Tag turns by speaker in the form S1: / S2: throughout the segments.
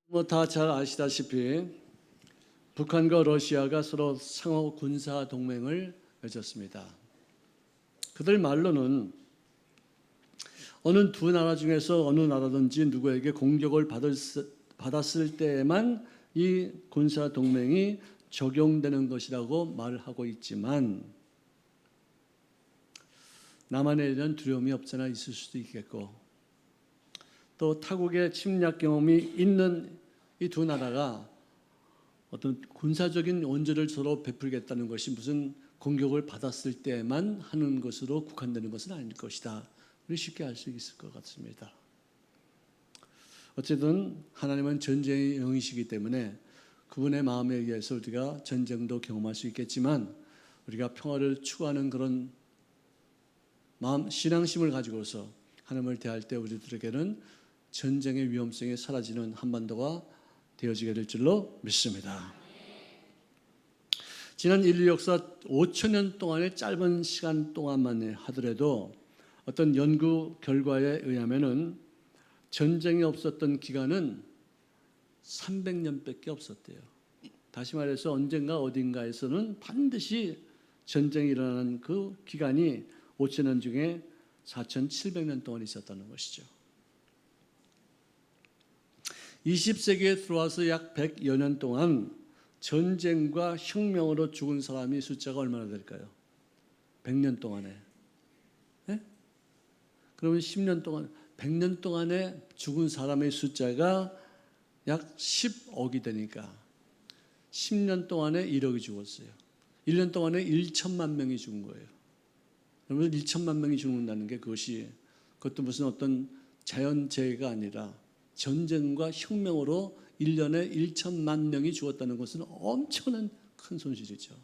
S1: 뭐 다 잘 아시다시피 북한과 러시아가 서로 상호 군사 동맹을 맺었습니다. 그들 말로는 어느 두 나라 중에서 어느 나라든지 누구에게 공격을 받았을 때에만 이 군사 동맹이 적용되는 것이라고 말을 하고 있지만 남한에 대한 두려움이 없잖아 있을 수도 있겠고 또 타국의 침략 경험이 있는 이 두 나라가 어떤 군사적인 원조를 서로 베풀겠다는 것이 무슨 공격을 받았을 때만 하는 것으로 국한되는 것은 아닐 것이다. 우리 쉽게 알 수 있을 것 같습니다. 어쨌든 하나님은 전쟁의 영이시기 때문에 그분의 마음에 의해서 우리가 전쟁도 경험할 수 있겠지만 우리가 평화를 추구하는 그런 마음, 신앙심을 가지고서 하나님을 대할 때 우리들에게는 전쟁의 위험성이 사라지는 한반도가 되어지게 될 줄로 믿습니다. 지난 인류 역사 5천년 동안의 짧은 시간 동안만 하더라도 어떤 연구 결과에 의하면은 전쟁이 없었던 기간은 300년밖에 없었대요. 다시 말해서 언젠가 어딘가에서는 반드시 전쟁이 일어나는 그 기간이 5천년 중에 4,700년 동안 있었다는 것이죠. 20세기에 들어와서 약 100여 년 동안 전쟁과 혁명으로 죽은 사람이 숫자가 얼마나 될까요? 100년 동안에. 네? 그러면 10년 동안, 100년 동안에 죽은 사람의 숫자가 약 10억이 되니까 10년 동안에 1억이 죽었어요. 1년 동안에 1천만 명이 죽은 거예요. 그러면 1천만 명이 죽는다는 게 그것도 무슨 어떤 자연재해가 아니라 전쟁과 혁명으로 1년에 1천만 명이 죽었다는 것은 엄청난 큰 손실이죠.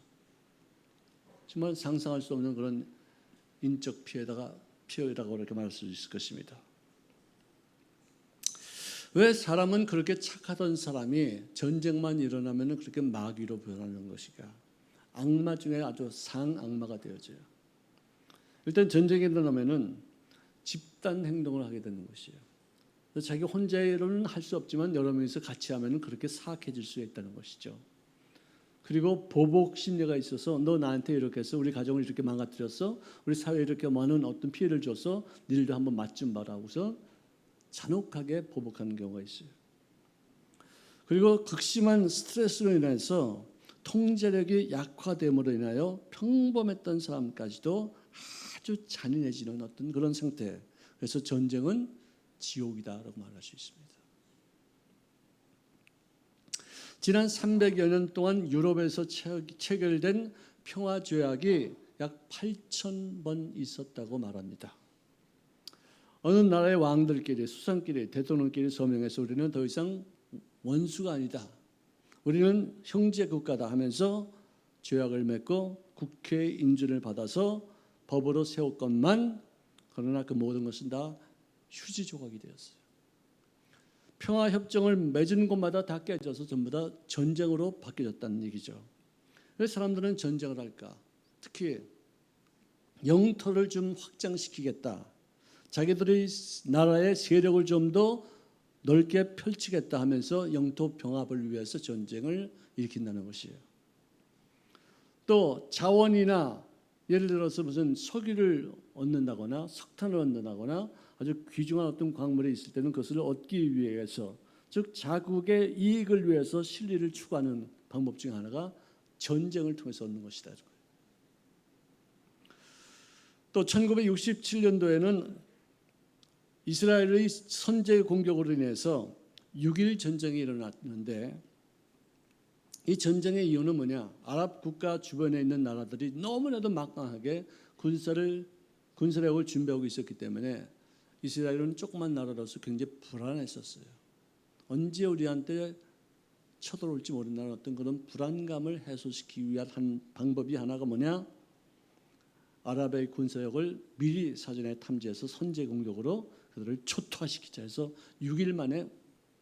S1: 정말 상상할 수 없는 그런 인적 피해라고 이렇게 말할 수 있을 것입니다. 왜 사람은 그렇게 착하던 사람이 전쟁만 일어나면 그렇게 마귀로 변하는 것일까? 악마 중에 아주 상악마가 되어져요. 일단 전쟁이 일어나면은 집단 행동을 하게 되는 것이에요. 자기 혼자로는 할 수 없지만 여러 명이서 같이 하면 그렇게 사악해질 수 있다는 것이죠. 그리고 보복 심리가 있어서 너 나한테 이렇게 해서 우리 가정을 이렇게 망가뜨렸어, 우리 사회에 이렇게 많은 어떤 피해를 줘서 니들도 한번 맛 좀 봐라 하고서 잔혹하게 보복하는 경우가 있어요. 그리고 극심한 스트레스로 인해서 통제력이 약화됨으로 인하여 평범했던 사람까지도 아주 잔인해지는 어떤 그런 상태. 그래서 전쟁은 지옥이다라고 말할 수 있습니다. 지난 300여 년 동안 유럽에서 체결된 평화조약이 약 8,000번 있었다고 말합니다. 어느 나라의 왕들끼리, 수상끼리, 대통령끼리 서명해서 우리는 더 이상 원수가 아니다, 우리는 형제 국가다 하면서 조약을 맺고 국회의 인준을 받아서 법으로 세웠건만 그러나 그 모든 것은 다 휴지 조각이 되었어요. 평화협정을 맺은 곳마다 다 깨져서 전부 다 전쟁으로 바뀌어졌다는 얘기죠. 왜 사람들은 전쟁을 할까? 특히 영토를 좀 확장시키겠다, 자기들의 나라의 세력을 좀 더 넓게 펼치겠다 하면서 영토 병합을 위해서 전쟁을 일으킨다는 것이에요. 또 자원이나 예를 들어서 무슨 석유를 얻는다거나 석탄을 얻는다거나 아주 귀중한 어떤 광물이 있을 때는 그것을 얻기 위해서, 즉 자국의 이익을 위해서 실리를 추구하는 방법 중 하나가 전쟁을 통해서 얻는 것이다. 또 1967년도에는 이스라엘의 선제 공격으로 인해서 6.1 전쟁이 일어났는데 이 전쟁의 이유는 뭐냐? 아랍 국가 주변에 있는 나라들이 너무나도 막강하게 군사력을 준비하고 있었기 때문에 이스라엘은 조그만 나라로서 굉장히 불안했었어요. 언제 우리한테 쳐들어올지 모른다는 어떤 그런 불안감을 해소시키기 위한 한 방법이 하나가 뭐냐? 아랍의 군사력을 미리 사전에 탐지해서 선제 공격으로 그들을 초토화시키자 해서 6일 만에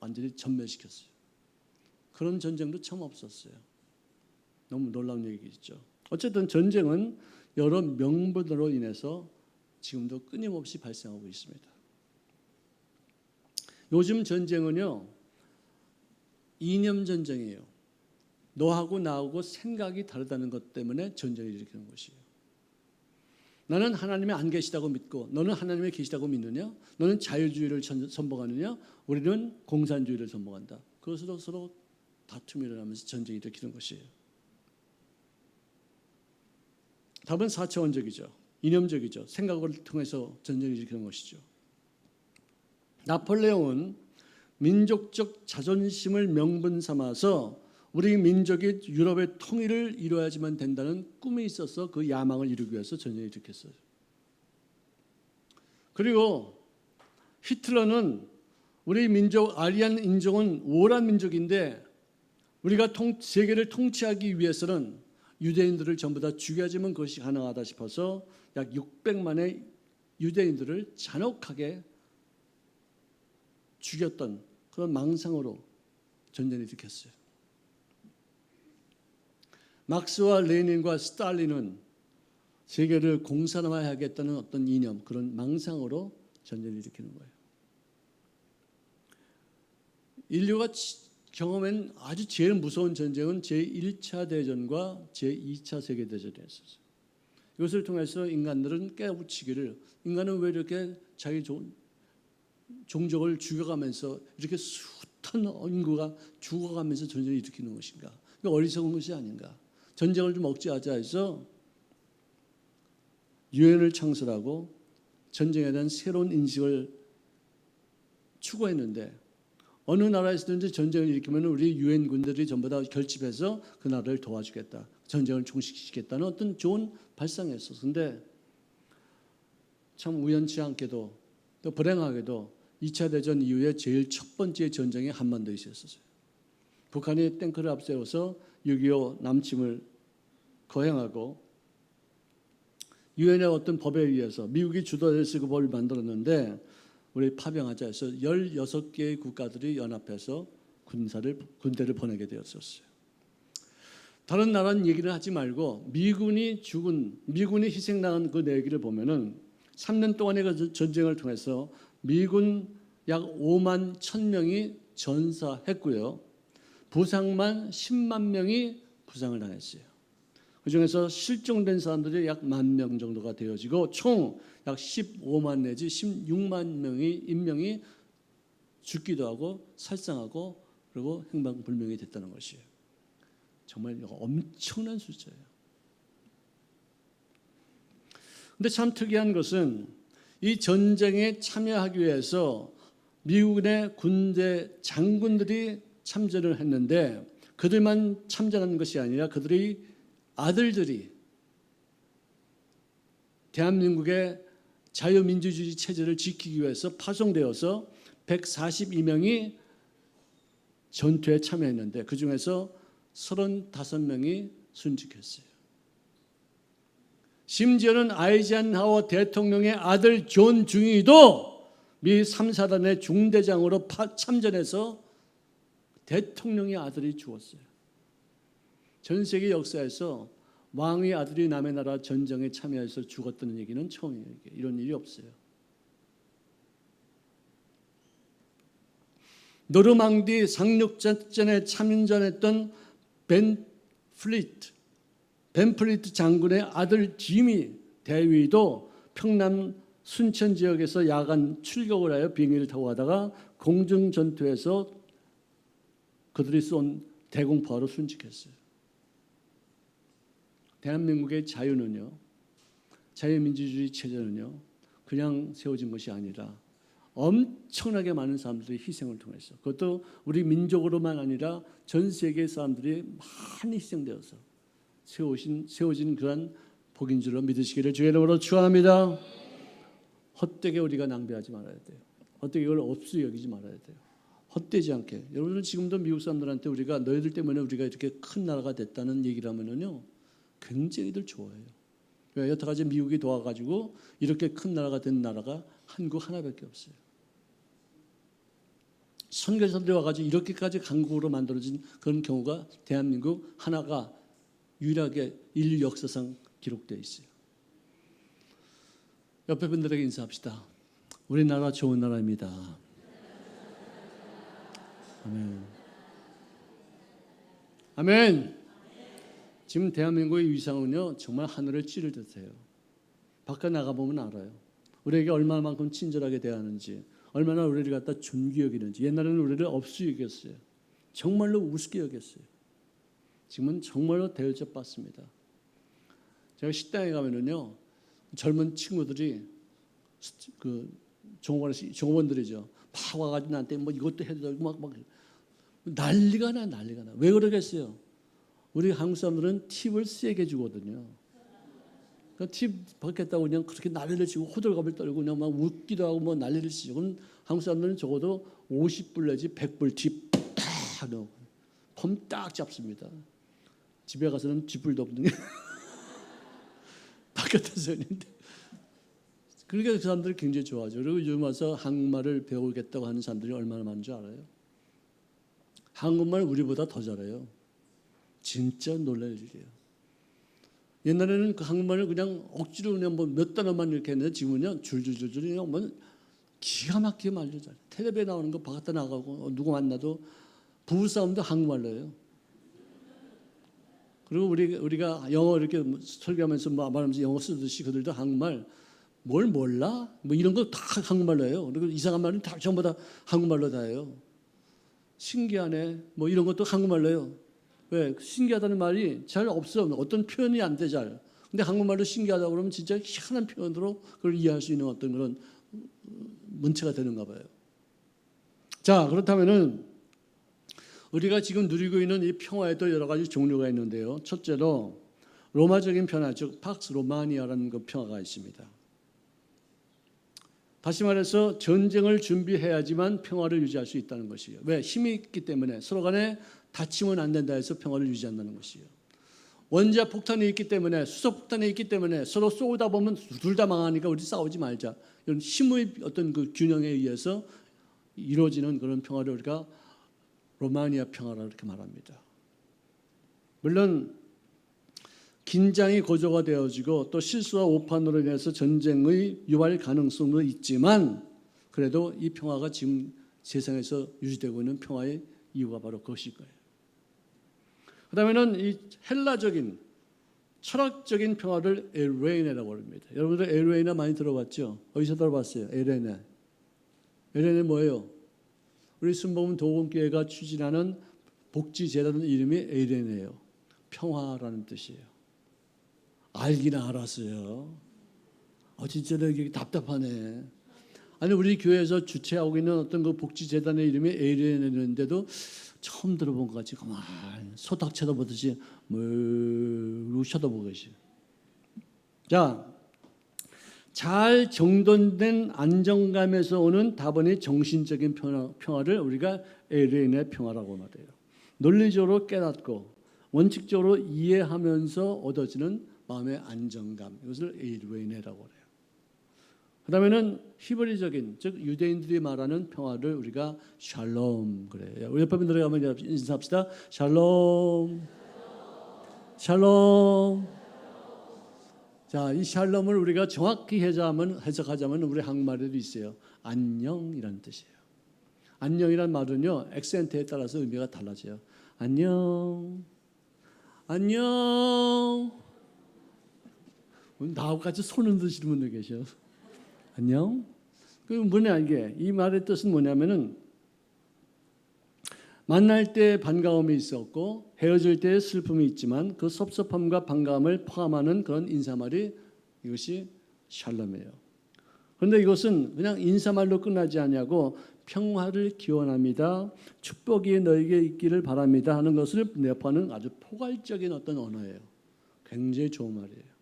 S1: 완전히 전멸시켰어요. 그런 전쟁도 처음 없었어요. 너무 놀라운 얘기죠. 어쨌든 전쟁은 여러 명분으로 인해서 지금도 끊임없이 발생하고 있습니다. 요즘 전쟁은요, 이념 전쟁이에요. 너하고 나하고 생각이 다르다는 것 때문에 전쟁을 일으키는 것이에요. 나는 하나님이 안 계시다고 믿고 너는 하나님이 계시다고 믿느냐? 너는 자유주의를 선봉하느냐? 우리는 공산주의를 선봉한다. 그것으로 서로 다툼이 일어나면서 전쟁이 일으키는 것이에요. 답은 4차원적이죠. 이념적이죠. 생각을 통해서 전쟁을 일으키는 것이죠. 나폴레옹은 민족적 자존심을 명분 삼아서 우리 민족이 유럽의 통일을 이루어야지만 된다는 꿈이 있어서 그 야망을 이루기 위해서 전쟁을 일으켰어요. 그리고 히틀러는 우리 민족 아리안 인종은 우월한 민족인데 우리가 세계를 통치하기 위해서는 유대인들을 전부 다 죽여야지만 그것이 가능하다 싶어서 약 600만의 유대인들을 잔혹하게 죽였던 그런 망상으로 전쟁을 일으켰어요. 막스와 레닌과 스탈린은 세계를 공산화하겠다는 어떤 이념, 그런 망상으로 전쟁을 일으키는 거예요. 인류가 경험한 아주 제일 무서운 전쟁은 제1차 대전과 제2차 세계대전이었어요. 이것을 통해서 인간들은 깨우치기를, 인간은 왜 이렇게 자기 종족을 죽여가면서 이렇게 숱한 인구가 죽어가면서 전쟁을 일으키는 것인가? 어리석은 것이 아닌가? 전쟁을 좀 억제하자 해서 유엔을 창설하고 전쟁에 대한 새로운 인식을 추구했는데 어느 나라에서든지 전쟁을 일으키면 우리 유엔 군들이 전부 다 결집해서 그 나라를 도와주겠다. 전쟁을 종식시키겠다는 어떤 좋은 발상이었어. 그런데 참 우연치 않게도 또 불행하게도 2차 대전 이후에 제일 첫 번째 전쟁이 한반도에 있었어요. 북한이 탱크를 앞세워서 6.25 남침을 거행하고 유엔의 어떤 법에 의해서 미국이 주도해서 그 법을 만들었는데 우리 파병하자 해서 16개의 국가들이 연합해서 군대를 보내게 되었었어요. 다른 나라는 얘기를 하지 말고 미군이 희생당한 그 얘기를 보면은 3년 동안의 그 전쟁을 통해서 미군 약 5만 1,000명이 전사했고요. 부상만 10만 명이 부상을 당했어요. 그중에서 실종된 사람들이 약 10,000명 정도가 되어지고 총 약 15만 내지 16만 명의 인명이 죽기도 하고 살상하고 그리고 행방불명이 됐다는 것이에요. 정말 엄청난 숫자예요. 그런데 참 특이한 것은 이 전쟁에 참여하기 위해서 미국의 군대 장군들이 참전을 했는데 그들만 참전한 것이 아니라 그들의 아들들이 대한민국의 자유민주주의 체제를 지키기 위해서 파송되어서 142명이 전투에 참여했는데 그중에서 35명이 순직했어요. 심지어는 아이젠하워 대통령의 아들 존 중위도 미 3사단의 중대장으로 참전해서 대통령의 아들이 죽었어요. 전 세계 역사에서 왕의 아들이 남의 나라 전쟁에 참여해서 죽었다는 얘기는 처음이에요. 이런 일이 없어요. 노르망디 상륙작전에 참전했던 벤 플리트 장군의 아들 지미 대위도 평남 순천 지역에서 야간 출격을 하여 비행기를 타고 가다가 공중 전투에서 그들이 쏜 대공포로 순직했어요. 대한민국의 자유는요, 자유민주주의 체제는요, 그냥 세워진 것이 아니라 엄청나게 많은 사람들의 희생을 통해서 그것도 우리 민족으로만 아니라 전 세계 사람들이 많이 희생되어서 세워진 그런 복인 줄로 믿으시기를 주의 이름으로 축원합니다. 헛되게 우리가 낭비하지 말아야 돼요. 헛되게 이걸 없이 여기지 말아야 돼요. 헛되지 않게. 여러분은 지금도 미국 사람들한테 우리가 너희들 때문에 우리가 이렇게 큰 나라가 됐다는 얘기를 하면은요, 굉장히들 좋아해요. 여태 까지 미국이 도와가지고 이렇게 큰 나라가 된 나라가 한국 하나밖에 없어요. 선교사들이 와가지고 이렇게까지 강국으로 만들어진 그런 경우가 대한민국 하나가 유일하게 인류 역사상 기록되어 있어요. 옆에 분들에게 인사합시다. 우리나라 좋은 나라입니다. 아멘. 아멘. 지금 대한민국의 위상은요 정말 하늘을 찌를 듯해요. 밖에 나가보면 알아요. 우리에게 얼마만큼 친절하게 대하는지, 얼마나 우리를 갖다 존귀 여기는지. 옛날에는 우리를 업수 여겼어요. 정말로 우습게 여겼어요. 지금은 정말로 대우받습니다. 제가 식당에 가면은요 젊은 친구들이 그 종업원들이죠. 막 와가지고 나한테 뭐 이것도 해도 막 난리가 나. 왜 그러겠어요? 우리 한국 사람들은 팁을 세게 주거든요. 팁 받겠다고 그냥 그렇게 난리를 치고 호들갑을 떨고 그냥 막 웃기도 하고 뭐 난리를 치죠. 그럼 한국 사람들은 적어도 50불 내지 100불 팁 딱 넣고 폼 딱 잡습니다. 집에 가서는 쥐뿔도 없는 게 바깥에서 했는데. 그러니까 그 사람들이 굉장히 좋아하죠. 그리고 요즘 와서 한국말을 배우겠다고 하는 사람들이 얼마나 많은 줄 알아요? 한국말 우리보다 더 잘해요. 진짜 놀랄 일이에요. 옛날에는 그 한국말을 그냥 억지로 그냥 뭐 몇 단어만 이렇게 했는데 지금은요 줄줄줄줄 그냥 뭐 기가 막히게 말려 잘. 텔레비에 나오는 거 바깥에 나가고 누구 만나도 부부싸움도 한국말로 해요. 그리고 우리가 영어 이렇게 설교하면서 말하면서 영어 쓰듯이 그들도 한국말 뭘 몰라? 뭐 이런 거 다 한국말로 해요. 그리고 이상한 말은 다 전부 다 한국말로 다 해요. 신기하네. 뭐 이런 것도 한국말로 해요. 왜? 신기하다는 말이 잘 없어. 어떤 표현이 안 돼 잘. 근데 한국말로 신기하다고 그러면 진짜 희한한 표현으로 그걸 이해할 수 있는 어떤 그런 문체가 되는가 봐요. 자, 그렇다면은 우리가 지금 누리고 있는 이 평화에도 여러 가지 종류가 있는데요. 첫째로 로마적인 평화, 즉 팍스 로마니아라는 그 평화가 있습니다. 다시 말해서 전쟁을 준비해야지만 평화를 유지할 수 있다는 것이에요. 왜? 힘이 있기 때문에 서로 간에 다치면 안 된다 해서 평화를 유지한다는 것이에요. 원자 폭탄이 있기 때문에 수소 폭탄이 있기 때문에 서로 쏘다 보면 둘 다 망하니까 우리 싸우지 말자. 이런 힘의 어떤 그 균형에 의해서 이루어지는 그런 평화를 우리가 로마니아 평화라 이렇게 말합니다. 물론 긴장이 고조가 되어지고 또 실수와 오판으로 인해서 전쟁의 유발 가능성도 있지만 그래도 이 평화가 지금 세상에서 유지되고 있는 평화의 이유가 바로 그것일 거예요. 그 다음에는 이 헬라적인 철학적인 평화를 에르네라고 합니다. 여러분들 에르네 많이 들어봤죠? 어디서 들어봤어요? 에르네. 에르네 뭐예요? 우리 순복음 도공교회가 추진하는 복지재단 이름이 에르네예요. 평화라는 뜻이에요. 알긴 알았어요. 진짜 이게 답답하네. 아니 우리 교회에서 주최하고 있는 어떤 그 복지재단의 이름이 에르네인데도 처음 들어본 것 같이 그만 소닥 쳐다보듯이 뭘 쳐다보고 계시죠. 자, 잘 정돈된 안정감에서 오는 다분히 정신적인 평화를 우리가 에르네 평화라고 말해요. 논리적으로 깨닫고 원칙적으로 이해하면서 얻어지는 마음의 안정감, 이것을 에르네라고 해요. 그 다음에는 히브리적인, 즉 유대인들이 말하는 평화를 우리가 샬롬 그래요. 우리 옆에 분들에 가면 인사합시다. 샬롬, 샬롬. 자, 이 샬롬을 우리가 정확히 해석하자면 우리 한국말에도 있어요. 안녕이라는 뜻이에요. 안녕이란 말은요 액센트에 따라서 의미가 달라져요. 안녕, 안녕. 나하고 같이 손 흔드시는 분들 계셔. 안녕. 그 뭐냐 이게 이 말의 뜻은 뭐냐면은 만날 때 반가움이 있었고 헤어질 때 슬픔이 있지만 그 섭섭함과 반가움을 포함하는 그런 인사말이 이것이 샬롬이에요. 그런데 이것은 그냥 인사말로 끝나지 않냐고 평화를 기원합니다. 축복이 너에게 있기를 바랍니다 하는 것을 내포하는 아주 포괄적인 어떤 언어예요. 굉장히 좋은 말이에요.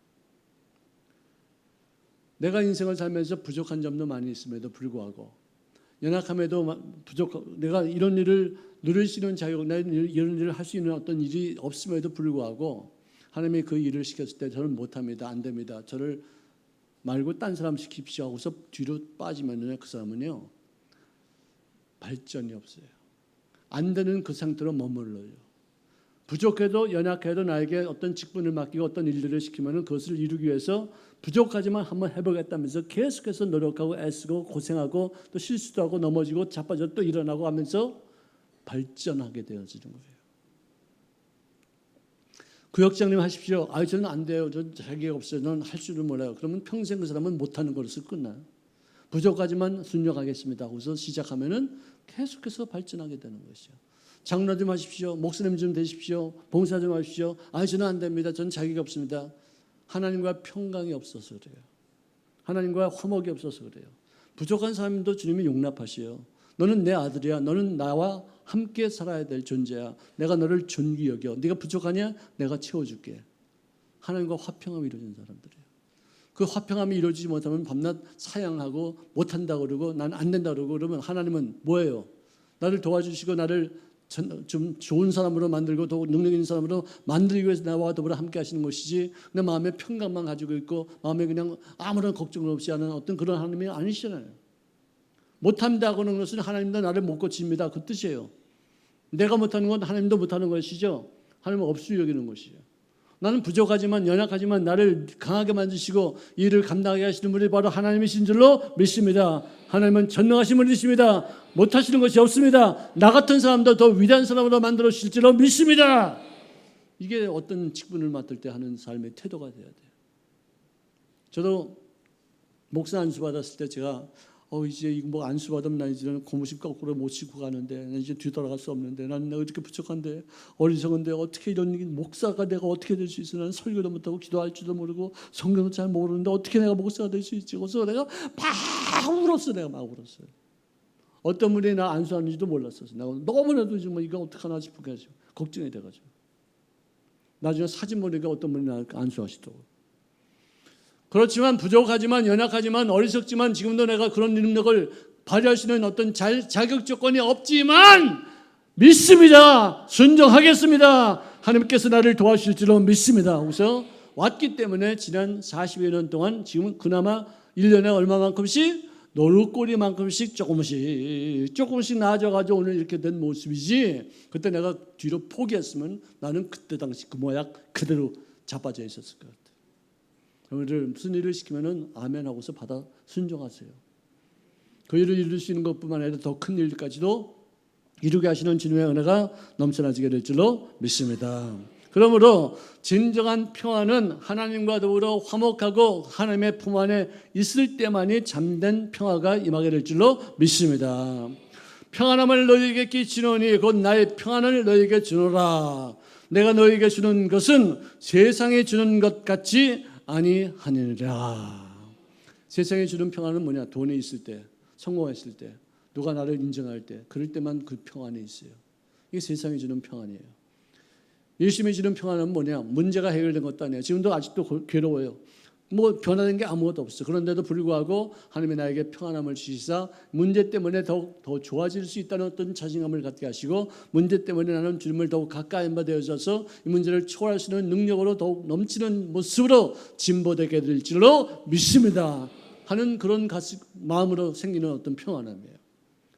S1: 내가 인생을 살면서 부족한 점도 많이 있음에도 불구하고 연약함에도 내가 이런 일을 누릴 수 있는 자격, 내가 이런 일을 할 수 있는 어떤 일이 없음에도 불구하고 하나님이 그 일을 시켰을 때 저는 못합니다. 안 됩니다. 저를 말고 딴 사람 시킵시오 하고서 뒤로 빠지면 그 사람은요 발전이 없어요. 안 되는 그 상태로 머물러요. 부족해도 연약해도 나에게 어떤 직분을 맡기고 어떤 일들을 시키면 그것을 이루기 위해서 부족하지만 한번 해보겠다면서 계속해서 노력하고 애쓰고 고생하고 또 실수도 하고 넘어지고 자빠져 또 일어나고 하면서 발전하게 되어지는 거예요. 구역장님 하십시오. 저는 안 돼요. 저는 자기가 없어요. 저는 할 줄을 몰라요. 그러면 평생 그 사람은 못하는 것으로 끝나요. 부족하지만 순종하겠습니다 하고서 시작하면은 계속해서 발전하게 되는 것이죠. 장로 좀 하십시오. 목사님 좀 되십시오. 봉사 좀 하십시오. 저는 안 됩니다. 저는 자기가 없습니다. 하나님과 평강이 없어서 그래요. 하나님과 화목이 없어서 그래요. 부족한 사람도 주님이 용납하시요. 너는 내 아들이야. 너는 나와 함께 살아야 될 존재야. 내가 너를 존귀 여겨. 네가 부족하냐? 내가 채워줄게. 하나님과 화평함이 이루어진 사람들이에요. 그 화평함이 이루어지지 못하면 밤낮 사양하고 못한다 그러고 난 안 된다 그러고 그러면 하나님은 뭐예요? 나를 도와주시고 나를 좀 좋은 사람으로 만들고 더 능력 있는 사람으로 만들기 위해서 나와 더불어 함께 하시는 것이지 내 마음에 평강만 가지고 있고 마음에 그냥 아무런 걱정 없이 하는 어떤 그런 하나님이 아니시잖아요. 못한다고 하는 것은 하나님도 나를 못 고칩니다. 그 뜻이에요. 내가 못하는 건 하나님도 못하는 것이죠. 하나님은 없이 여기는 것이에요. 나는 부족하지만 연약하지만 나를 강하게 만드시고 일을 감당하게 하시는 분이 바로 하나님이신 줄로 믿습니다. 하나님은 전능하신 분이십니다. 못하시는 것이 없습니다. 나 같은 사람도 더 위대한 사람으로 만들어 주실 줄로 믿습니다. 이게 어떤 직분을 맡을 때 하는 삶의 태도가 돼야 돼요. 저도 목사 안수 받았을 때 제가 이제 이거 뭐 안수 받으면 나 이제는 고무신 거꾸로 못 신고 가는데 난 이제 뒤돌아갈 수 없는데 난 내가 이렇게 부족한데 어리석은데 어떻게 이런 목사가 내가 어떻게 될 수 있어? 나는 설교도 못하고 기도할 줄도 모르고 성경도 잘 모르는데 어떻게 내가 목사가 될 수 있지? 그래서 내가 막 울었어. 내가 막 울었어요. 어떤 분이 나 안수하는지도 몰랐어요. 내가 너무나도 정말 이거 어떡하나 싶게 가지고 걱정이 돼가지고 나중에 사진 보니까 어떤 분이 나 안수하시더라고요. 그렇지만 부족하지만 연약하지만 어리석지만 지금도 내가 그런 능력을 발휘할 수 있는 어떤 자격 조건이 없지만 믿습니다. 순종하겠습니다. 하나님께서 나를 도와주실 줄로 믿습니다. 그래서 왔기 때문에 지난 40여 년 동안 지금은 그나마 1년에 얼마만큼씩 노루꼬리만큼씩 조금씩 나아져가지고 오늘 이렇게 된 모습이지 그때 내가 뒤로 포기했으면 나는 그때 당시 그 모양 그대로 자빠져 있었을 것 같아요. 여러분들 무슨 일을 시키면은 아멘 하고서 받아 순종하세요. 그 일을 이룰 수 있는 것뿐만 아니라 더 큰 일까지도 이루게 하시는 주님의 은혜가 넘쳐나지게 될 줄로 믿습니다. 그러므로 진정한 평안은 하나님과 더불어 화목하고 하나님의 품 안에 있을 때만이 참된 평화가 임하게 될 줄로 믿습니다. 평안함을 너희에게 끼치노니 곧 나의 평안을 너희에게 주노라. 내가 너희에게 주는 것은 세상에 주는 것 같이 아니하니라. 세상에 주는 평안은 뭐냐? 돈이 있을 때, 성공했을 때, 누가 나를 인정할 때, 그럴 때만 그 평안이 있어요. 이게 세상에 주는 평안이에요. 예수님이 주는 평안은 뭐냐? 문제가 해결된 것도 아니에요. 지금도 아직도 괴로워요. 뭐 변화된 게 아무것도 없어. 그런데도 불구하고 하나님이 나에게 평안함을 주시사 문제 때문에 더욱 더 좋아질 수 있다는 어떤 자신감을 갖게 하시고 문제 때문에 나는 주님을 더욱 가까이 되어져서 이 문제를 초월할 수 있는 능력으로 더욱 넘치는 모습으로 진보되게 될 줄로 믿습니다. 하는 그런 마음으로 생기는 어떤 평안함이에요.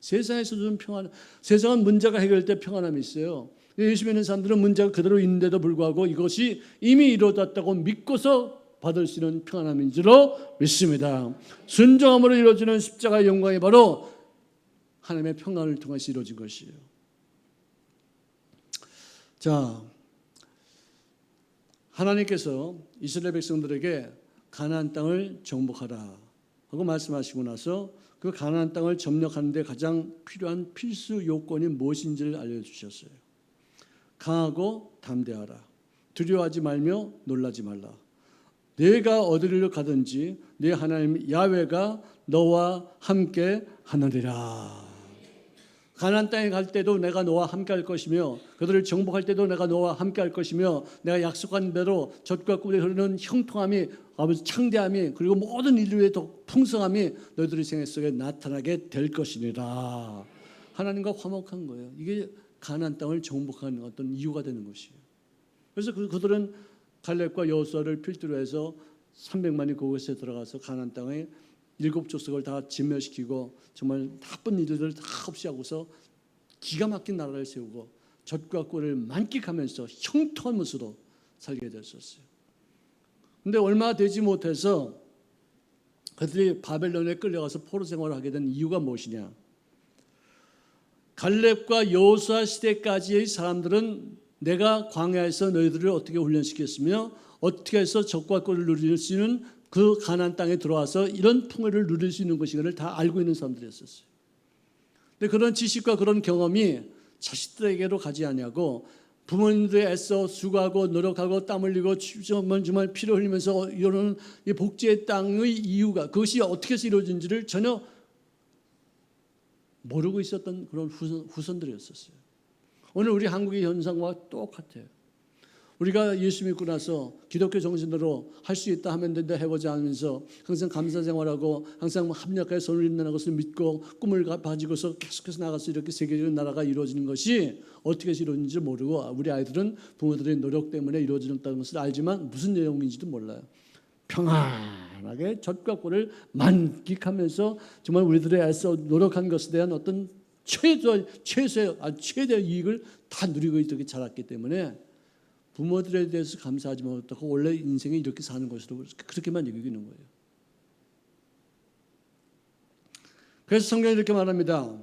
S1: 세상에서 주는 평안, 세상은 문제가 해결될 때 평안함이 있어요. 예수 믿는 사람들은 문제가 그대로 있는데도 불구하고 이것이 이미 이루어졌다고 믿고서 받을 수 있는 평안함인 줄로 믿습니다. 순종함으로 이루어지는 십자가의 영광이 바로 하나님의 평안을 통해서 이루어진 것이에요. 자, 하나님께서 이스라엘 백성들에게 가나안 땅을 정복하라 하고 말씀하시고 나서 그 가나안 땅을 점령하는 데 가장 필요한 필수 요건이 무엇인지를 알려주셨어요. 강하고 담대하라. 두려워하지 말며 놀라지 말라. 내가 어디를 가든지 네 하나님 야훼가 너와 함께 하느니라. 가나안 땅에 갈 때도 내가 너와 함께 할 것이며 그들을 정복할 때도 내가 너와 함께 할 것이며 내가 약속한 대로 젖과 꿀이 흐르는 형통함이 아버지 창대함이 그리고 모든 인류의 더 풍성함이 너희들의 생애 속에 나타나게 될 것이니라. 하나님과 화목한 거예요. 이게 가나안 땅을 정복하는 어떤 이유가 되는 것이에요. 그래서 그들은 갈렙과 여호수아를 필두로 해서 300만이 그곳에 들어가서 가나안 땅에 7족속을 다 진멸시키고 정말 나쁜 일들을 다 없이 하고서 기가 막힌 나라를 세우고 젖과 꿀을 만끽하면서 형통한 모습으로 살게 됐었어요. 그런데 얼마 되지 못해서 그들이 바벨론에 끌려가서 포로 생활을 하게 된 이유가 무엇이냐? 갈렙과 여호수아 시대까지의 사람들은 내가 광야에서 너희들을 어떻게 훈련시켰으며 어떻게 해서 적과 꼴을 누릴 수 있는 그 가나안 땅에 들어와서 이런 풍요를 누릴 수 있는 것인가를 다 알고 있는 사람들이었어요. 근데 그런 지식과 그런 경험이 자식들에게로 가지 아니하고 부모님들이 애써 수고하고 노력하고 땀 흘리고 정말 피를 흘리면서 이러는 이 복지의 땅의 이유가 그것이 어떻게 해서 이루어진지를 전혀 모르고 있었던 그런 후손들이었어요. 오늘 우리 한국의 현상과 똑같아요. 우리가 예수 믿고 나서 기독교 정신으로 할 수 있다 하면 된다 해보자 하면서 항상 감사 생활하고 항상 합력하여 손을 잇는 것을 믿고 꿈을 가지고서 계속해서 나가서 이렇게 세계적인 나라가 이루어지는 것이 어떻게 해서 이루어지는지 모르고 우리 아이들은 부모들의 노력 때문에 이루어진다는 것을 알지만 무슨 내용인지도 몰라요. 평안하게 젖과 꿀을 만끽하면서 정말 우리들의 애써 노력한 것에 대한 어떤 최대의 이익을 다 누리고 이렇게 자랐기 때문에 부모들에 대해서 감사하지 못하고 원래 인생이 이렇게 사는 것으로 그렇게만 여기는 거예요. 그래서 성경이 이렇게 말합니다.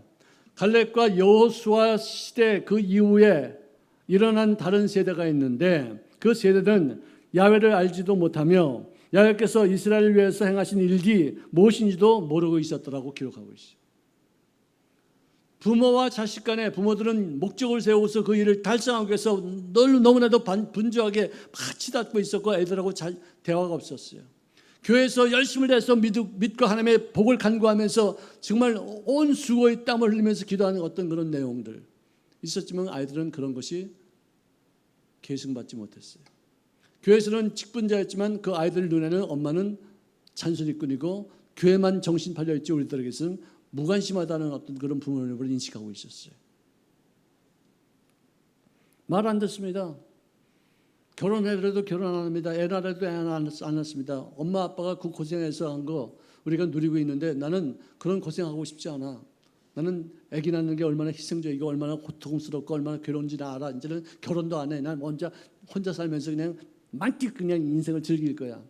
S1: 갈렙과 여호수아 시대 그 이후에 일어난 다른 세대가 있는데 그 세대는 야훼를 알지도 못하며 야훼께서 이스라엘을 위해서 행하신 일이 무엇인지도 모르고 있었더라고 기록하고 있어요. 부모와 자식 간에 부모들은 목적을 세워서 그 일을 달성하기 위해서 너무나도 분주하게 치닫고 있었고 애들하고 잘 대화가 없었어요. 교회에서 열심을 내서 믿고 하나님의 복을 간구하면서 정말 온 수고의 땀을 흘리면서 기도하는 어떤 그런 내용들 있었지만 아이들은 그런 것이 계승받지 못했어요. 교회에서는 직분자였지만 그 아이들 눈에는 엄마는 잔소리꾼이고 교회만 정신 팔려있지 우리들에게서는 무관심하다는 어떤 그런 부모님을 인식하고 있었어요. 말 안 듣습니다. 결혼해도 결혼 안 합니다. 애 낳아도 애 안 낳습니다. 엄마 아빠가 그 고생해서 한 거 우리가 누리고 있는데 나는 그런 고생하고 싶지 않아. 나는 아기 낳는 게 얼마나 희생적이고 얼마나 고통스럽고 얼마나 괴로운지 나 알아. 이제는 결혼도 안 해. 난 혼자 살면서 그냥 만끽 그냥 인생을 즐길 거야.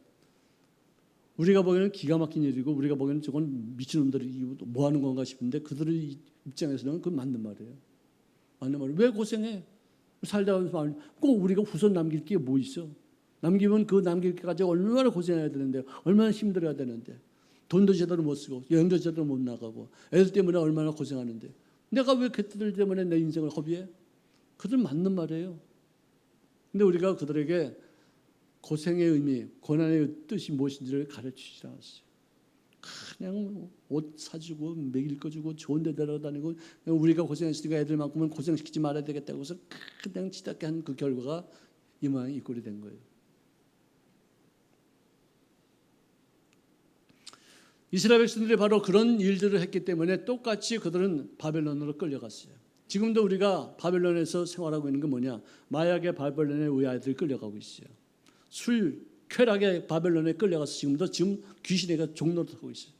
S1: 우리가 보기에는 기가 막힌 일이고 우리가 보기에는 저건 미친놈들이 뭐 하는 건가 싶은데 그들의 입장에서는 그건 맞는 말이에요. 맞는 말이에요. 왜 고생해? 살다 보면 꼭 우리가 후손 남길 게 뭐 있어? 남기면 그 남길까지 얼마나 고생해야 되는데 얼마나 힘들어야 되는데 돈도 제대로 못 쓰고 여행도 제대로 못 나가고 애들 때문에 얼마나 고생하는데 내가 왜 그들 때문에 내 인생을 허비해? 그들 맞는 말이에요. 근데 우리가 그들에게 고생의 의미, 고난의 뜻이 무엇인지를 가르치지 않았어요. 그냥 옷 사주고 먹일 거 주고 좋은 데 데려다니고 우리가 고생했으니까 애들만큼은 고생시키지 말아야 되겠다고 해서 그냥 치닫게 한 그 결과가 이 모양 이 꼴이 된 거예요. 이스라엘 백성들이 바로 그런 일들을 했기 때문에 똑같이 그들은 바벨론으로 끌려갔어요. 지금도 우리가 바벨론에서 생활하고 있는 게 뭐냐? 마약의 바벨론에 우리 아이들이 끌려가고 있어요. 술, 쾌락의 바벨론에 끌려가서 지금 귀신에게 종노릇하고 있어요.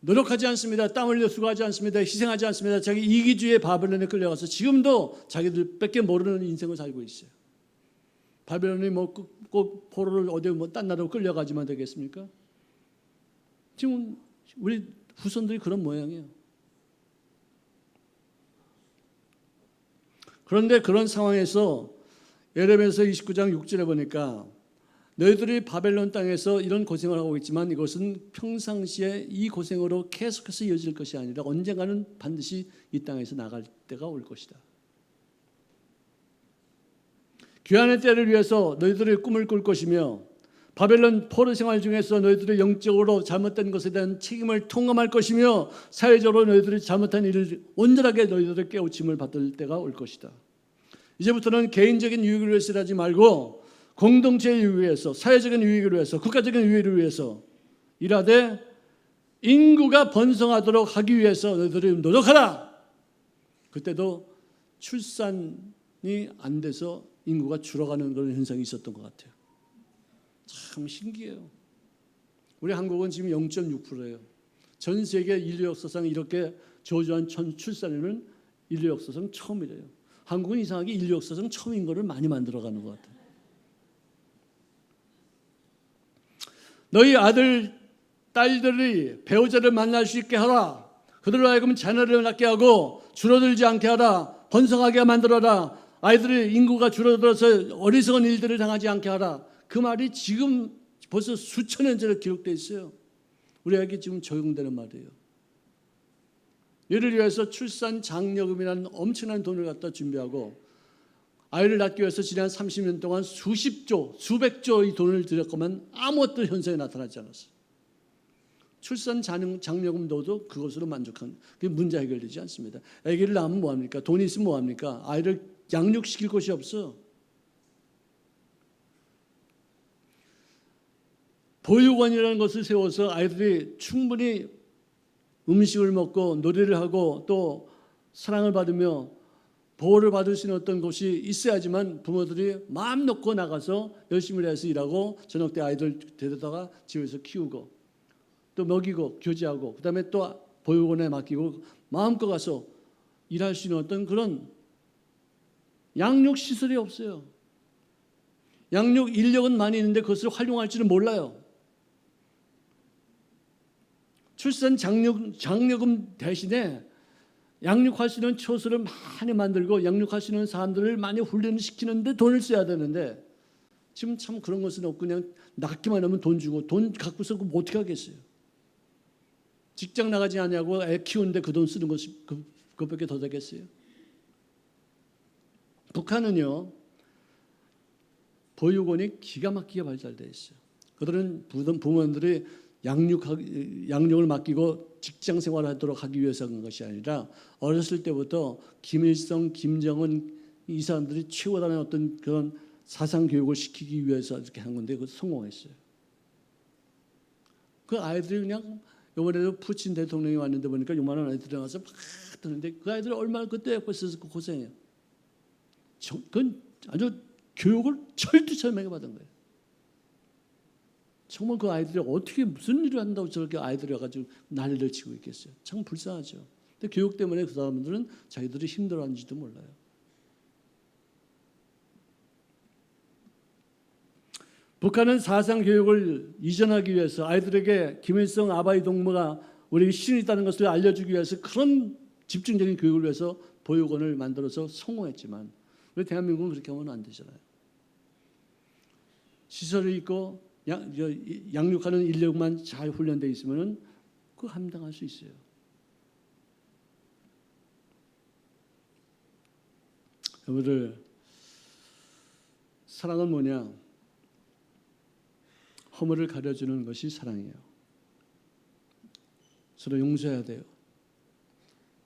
S1: 노력하지 않습니다. 땀 흘려 수고하지 않습니다. 희생하지 않습니다. 자기 이기주의의 바벨론에 끌려가서 지금도 자기들밖에 모르는 인생을 살고 있어요. 바벨론이 꼭 포로를 어디 딴 나라로 끌려가지만 되겠습니까? 지금 우리 후손들이 그런 모양이에요. 그런데 그런 상황에서 예레미야서 29장 6절에 보니까 너희들이 바벨론 땅에서 이런 고생을 하고 있지만 이것은 평상시에 이 고생으로 계속해서 이어질 것이 아니라 언젠가는 반드시 이 땅에서 나갈 때가 올 것이다. 귀환의 때를 위해서 너희들의 꿈을 꿀 것이며 바벨론 포로 생활 중에서 너희들의 영적으로 잘못된 것에 대한 책임을 통감할 것이며 사회적으로 너희들이 잘못한 일을 온전하게 너희들의 깨우침을 받을 때가 올 것이다. 이제부터는 개인적인 유익을 위해서 하지 말고 공동체의 유익을 위해서, 사회적인 유익을 위해서, 국가적인 유익을 위해서 일하되 인구가 번성하도록 하기 위해서 너희들이 노력하라. 그때도 출산이 안 돼서 인구가 줄어가는 그런 현상이 있었던 것 같아요. 참 신기해요. 우리 한국은 지금 0.6%예요. 전 세계 인류 역사상 이렇게 저조한 출산율은 인류 역사상 처음이래요. 한국은 이상하게 인류 역사상 처음인 거를 많이 만들어가는 것 같아요. 너희 아들, 딸들이 배우자를 만날 수 있게 하라. 그들로 하여금 자녀를 낳게 하고 줄어들지 않게 하라. 번성하게 만들어라. 아이들의 인구가 줄어들어서 어리석은 일들을 당하지 않게 하라. 그 말이 지금 벌써 수천 년 전에 기록되어 있어요. 우리에게 지금 적용되는 말이에요. 이를 위해서 출산 장려금이라는 엄청난 돈을 갖다 준비하고 아이를 낳기 위해서 지난 30년 동안 수십조, 수백조의 돈을 들였건만 아무것도 현상이 나타나지 않았어요. 출산 장려금 넣어도 그것으로 만족한, 그게 문제 해결되지 않습니다. 아기를 낳으면 뭐합니까? 돈이 있으면 뭐합니까? 아이를 양육시킬 곳이 없어. 보육원이라는 것을 세워서 아이들이 충분히 음식을 먹고 놀이를 하고 또 사랑을 받으며 보호를 받을 수 있는 어떤 곳이 있어야지만 부모들이 마음 놓고 나가서 열심히 해서 일하고 저녁 때 아이들 데려다가 집에서 키우고 또 먹이고 교제하고 그다음에 또 보육원에 맡기고 마음껏 가서 일할 수 있는 어떤 그런 양육 시설이 없어요. 양육 인력은 많이 있는데 그것을 활용할 줄은 몰라요. 출산 장려금 대신에 양육할 수 있는 처소를 많이 만들고 양육할 수 있는 사람들을 많이 훈련시키는데 돈을 써야 되는데 지금 참 그런 것은 없고 그냥 낳기만 하면 돈 주고 돈 갖고서 어떻게 하겠어요. 직장 나가지 않냐고 애 키우는데 그 돈 쓰는 것이 그것밖에 더 되겠어요. 북한은요 보육원이 기가 막히게 발달되어 있어요. 그들은 부모님들이 양육을 맡기고 직장 생활하도록 하기 위해서 한 것이 아니라 어렸을 때부터 김일성, 김정은 이 사람들이 최고단의 어떤 그런 사상 교육을 시키기 위해서 이렇게 한 건데 그것도 성공했어요. 그 아이들이 그냥 이번에도 푸친 대통령이 왔는데 보니까 요만한 아이들이 나와서 막 뜨는데 그 아이들이 얼마나 그때 옆에 있어서 고생해요. 그건 아주 교육을 철두철미하게 받은 거예요. 정말 그 아이들이 어떻게 무슨 일을 한다고 저렇게 아이들이 와가지고 난리를 치고 있겠어요. 참 불쌍하죠. 근데 교육 때문에 그 사람들은 자기들이 힘들어하는지도 몰라요. 북한은 사상 교육을 이전하기 위해서 아이들에게 김일성 아바이 동무가 우리 신이 있다는 것을 알려주기 위해서 그런 집중적인 교육을 위해서 보육원을 만들어서 성공했지만 우리 대한민국은 그렇게 하면 안 되잖아요. 시설이 있고 양육하는 인력만 잘 훈련되어 있으면 그거 감당할 수 있어요. 여러분들 사랑은 뭐냐? 허물을 가려주는 것이 사랑이에요. 서로 용서해야 돼요.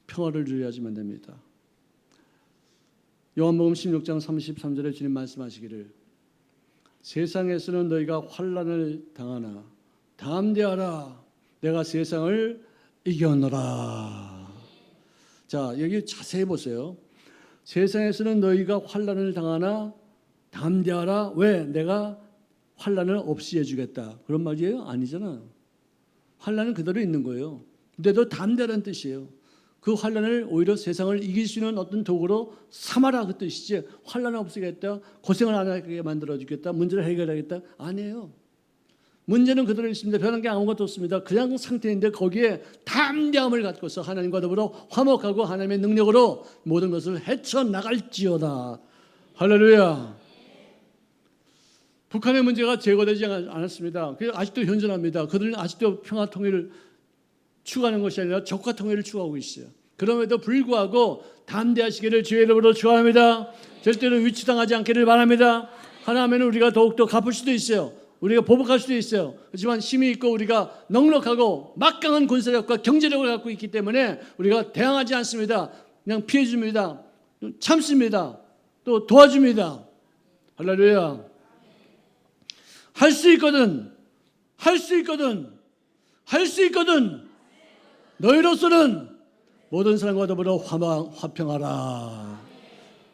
S1: 평화를 누려야지만 됩니다. 요한복음 16장 33절에 주님 말씀하시기를 세상에서는 너희가 환난을 당하나 담대하라 내가 세상을 이겨노라. 자, 여기 자세히 보세요. 세상에서는 너희가 환난을 당하나 담대하라. 왜? 내가 환난을 없이 해주겠다. 그런 말이에요? 아니잖아요. 환난은 그대로 있는 거예요. 근데도 담대라는 뜻이에요. 그 환난을 오히려 세상을 이길 수 있는 어떤 도구로 삼아라 그 뜻이지 환난을 없애겠다, 고생을 안 하게 만들어주겠다, 문제를 해결하겠다 아니에요. 문제는 그대로 있습니다. 변한 게 아무것도 없습니다. 그냥 상태인데 거기에 담대함을 갖고서 하나님과 더불어 화목하고 하나님의 능력으로 모든 것을 헤쳐나갈지어다. 할렐루야. 북한의 문제가 제거되지 않았습니다. 아직도 현존합니다. 그들은 아직도 평화 통일을 추구하는 것이 아니라 적화 통일을 추구하고 있어요. 그럼에도 불구하고 담대하시기를 주의 이름으로 축원합니다. 절대로 위치당하지 않기를 바랍니다. 하나님은 우리가 더욱더 갚을 수도 있어요. 우리가 보복할 수도 있어요. 하지만 힘이 있고 우리가 넉넉하고 막강한 군사력과 경제력을 갖고 있기 때문에 우리가 대항하지 않습니다. 그냥 피해줍니다. 참습니다. 또 도와줍니다. 할렐루야. 할 수 있거든. 할 수 있거든. 할 수 있거든. 너희로서는 모든 사람과 더불어 화평하라.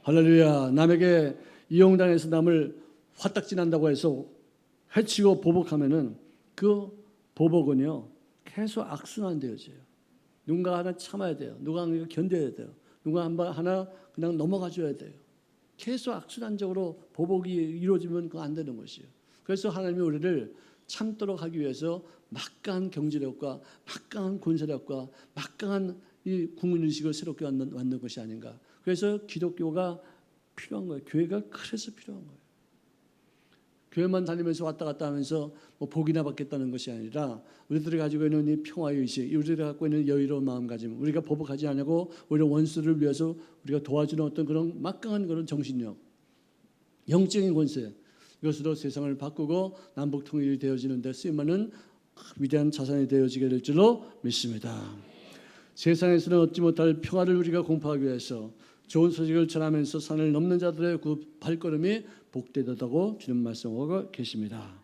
S1: 할렐루야. 남에게 이용당해서 남을 화딱지난다고 해서 해치고 보복하면은 그 보복은요 계속 악순환되어져요. 누군가 하나 참아야 돼요. 누가 하나 견뎌야 돼요. 누가 하나 그냥 넘어가줘야 돼요. 계속 악순환적으로 보복이 이루어지면 그거 안 되는 것이에요. 그래서 하나님이 우리를 참도록 하기 위해서 막강한 경제력과 막강한 군사력과 막강한 이 국민의식을 새롭게 만든 것이 아닌가. 그래서 기독교가 필요한 거예요. 교회가 그래서 필요한 거예요. 교회만 다니면서 왔다 갔다 하면서 뭐 복이나 받겠다는 것이 아니라 우리들이 가지고 있는 이 평화의 의식, 우리가 갖고 있는 여유로운 마음가짐, 우리가 보복하지 않고 오히려 원수를 위해서 우리가 도와주는 어떤 그런 막강한 그런 정신력, 영적인 권세, 이것으로 세상을 바꾸고 남북 통일이 되어지는 데 쓰임하는 위대한 자산이 되어지게 될 줄로 믿습니다. 세상에서는 얻지 못할 평화를 우리가 공포하기 위해서 좋은 소식을 전하면서 산을 넘는 자들의 그 발걸음이 복되다고 주님 말씀하고 계십니다.